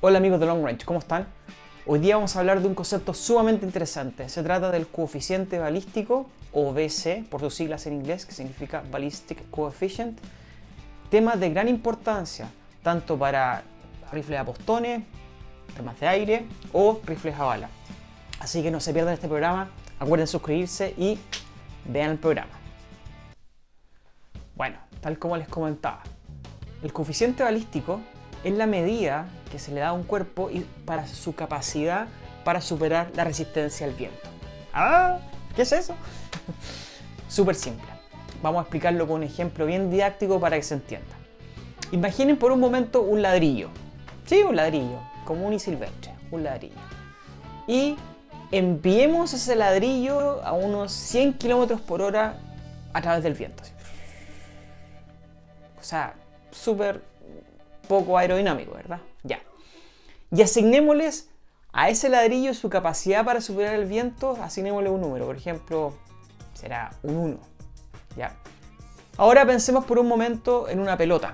Hola amigos de Long Range, ¿cómo están? Hoy día vamos a hablar de un concepto sumamente interesante. Se trata del coeficiente balístico, o BC, por sus siglas en inglés, que significa Ballistic Coefficient. Tema de gran importancia, tanto para rifles a postones, armas de aire o rifles a bala. Así que no se pierdan este programa, acuerden suscribirse y vean el programa. Bueno, tal como les comentaba, el coeficiente balístico es la medida que se le da a un cuerpo y para su capacidad para superar la resistencia al viento. ¿Ah? ¿Qué es eso? Súper simple. Vamos a explicarlo con un ejemplo bien didáctico para que se entienda. Imaginen por un momento un ladrillo. Sí, un ladrillo, común y silvestre, un ladrillo. Y enviemos ese ladrillo a unos 100 km por hora a través del viento. O sea, súper poco aerodinámico, ¿verdad? Ya. Y asignémosles a ese ladrillo su capacidad para superar el viento, asignémosle un número, por ejemplo, será un 1. ¿Ya? Ahora pensemos por un momento en una pelota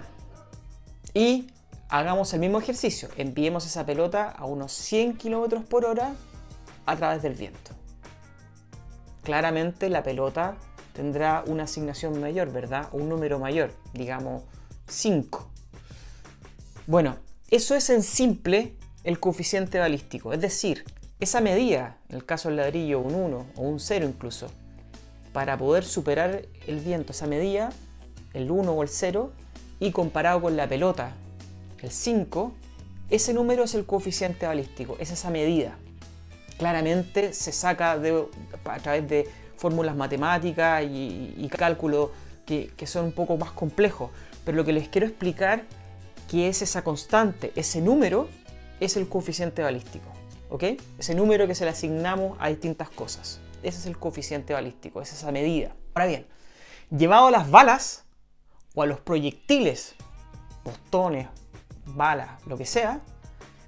y hagamos el mismo ejercicio. Enviemos esa pelota a unos 100 km por hora a través del viento. Claramente la pelota tendrá una asignación mayor, ¿verdad? Un número mayor, digamos 5. Bueno, eso es en simple el coeficiente balístico, es decir, esa medida, en el caso del ladrillo un 1 o un 0 incluso, para poder superar el viento, esa medida, el 1 o el 0, y comparado con la pelota, el 5, ese número es el coeficiente balístico, es esa medida. Claramente se saca a través de fórmulas matemáticas y cálculos que son un poco más complejos, pero lo que les quiero explicar que es esa constante, ese número es el coeficiente balístico, ¿ok? Ese número que se le asignamos a distintas cosas. Ese es el coeficiente balístico, es esa medida. Ahora bien, llevado a las balas o a los proyectiles, postones, balas, lo que sea,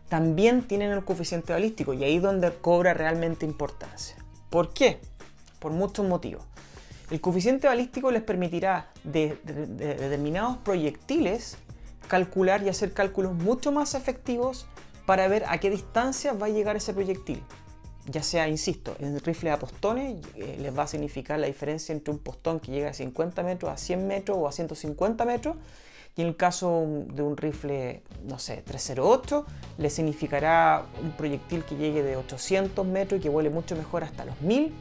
también tienen el coeficiente balístico y ahí es donde cobra realmente importancia. ¿Por qué? Por muchos motivos. El coeficiente balístico les permitirá de determinados proyectiles calcular y hacer cálculos mucho más efectivos para ver a qué distancia va a llegar ese proyectil. Ya sea, insisto, en rifles a postones les va a significar la diferencia entre un postón que llega a 50 metros, a 100 metros o a 150 metros. Y en el caso de un rifle, no sé, 308, le significará un proyectil que llegue de 800 metros y que vuele mucho mejor hasta los 1000.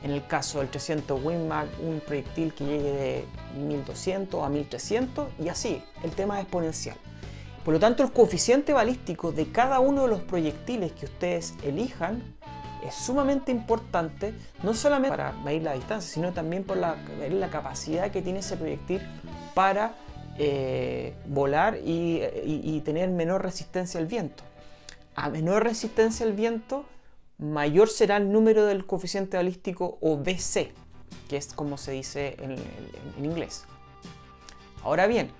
En el caso del 300 Win Mag, un proyectil que llegue de 1200 a 1300 y así, el tema es exponencial. Por lo tanto, el coeficiente balístico de cada uno de los proyectiles que ustedes elijan es sumamente importante, no solamente para medir la distancia, sino también por medir la capacidad que tiene ese proyectil para volar y tener menor resistencia al viento. A menor resistencia al viento, mayor será el número del coeficiente balístico o BC, que es como se dice en inglés. Ahora bien,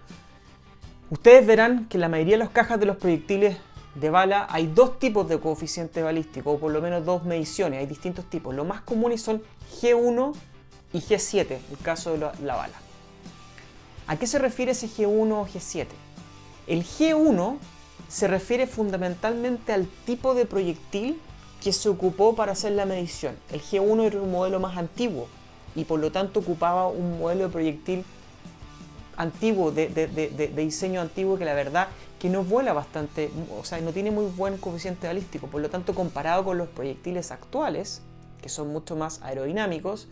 ustedes verán que en la mayoría de las cajas de los proyectiles de bala hay dos tipos de coeficiente balístico, o por lo menos dos mediciones, hay distintos tipos. Los más comunes son G1 y G7, el caso de la bala. ¿A qué se refiere ese G1 o G7? El G1 se refiere fundamentalmente al tipo de proyectil que se ocupó para hacer la medición. El G1 era un modelo más antiguo y por lo tanto ocupaba un modelo de proyectil antiguo, de diseño antiguo, que la verdad que no vuela bastante, o sea, no tiene muy buen coeficiente balístico. Por lo tanto, comparado con los proyectiles actuales, que son mucho más aerodinámicos,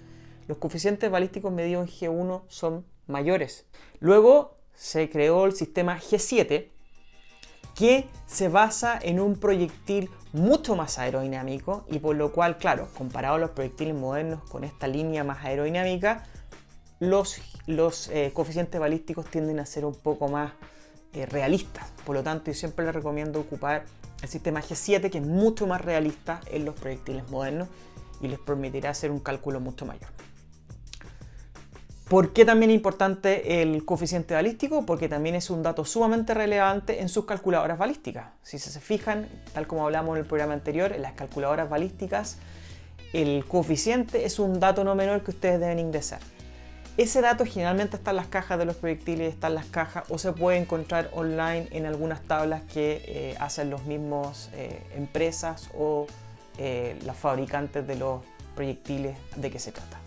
los coeficientes balísticos medidos en G1 son mayores. Luego se creó el sistema G7, que se basa en un proyectil mucho más aerodinámico y por lo cual, claro, comparado a los proyectiles modernos con esta línea más aerodinámica, los coeficientes balísticos tienden a ser un poco más realistas. Por lo tanto, yo siempre les recomiendo ocupar el sistema G7, que es mucho más realista en los proyectiles modernos y les permitirá hacer un cálculo mucho mayor. ¿Por qué también es importante el coeficiente balístico? Porque también es un dato sumamente relevante en sus calculadoras balísticas. Si se fijan, tal como hablamos en el programa anterior, en las calculadoras balísticas, el coeficiente es un dato no menor que ustedes deben ingresar. Ese dato generalmente está en las cajas de los proyectiles, está en las cajas o se puede encontrar online en algunas tablas que hacen los mismos empresas o los fabricantes de los proyectiles de qué se trata.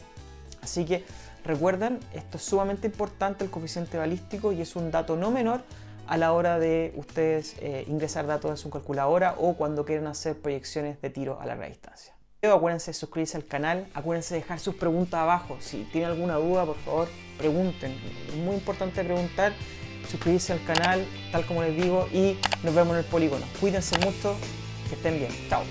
Así que recuerden, esto es sumamente importante, el coeficiente balístico, y es un dato no menor a la hora de ustedes ingresar datos en su calculadora o cuando quieren hacer proyecciones de tiro a larga distancia. Acuérdense de suscribirse al canal, acuérdense de dejar sus preguntas abajo. Si tienen alguna duda, por favor, pregunten. Es muy importante preguntar, suscribirse al canal, tal como les digo, y nos vemos en el polígono. Cuídense mucho, que estén bien. Chao.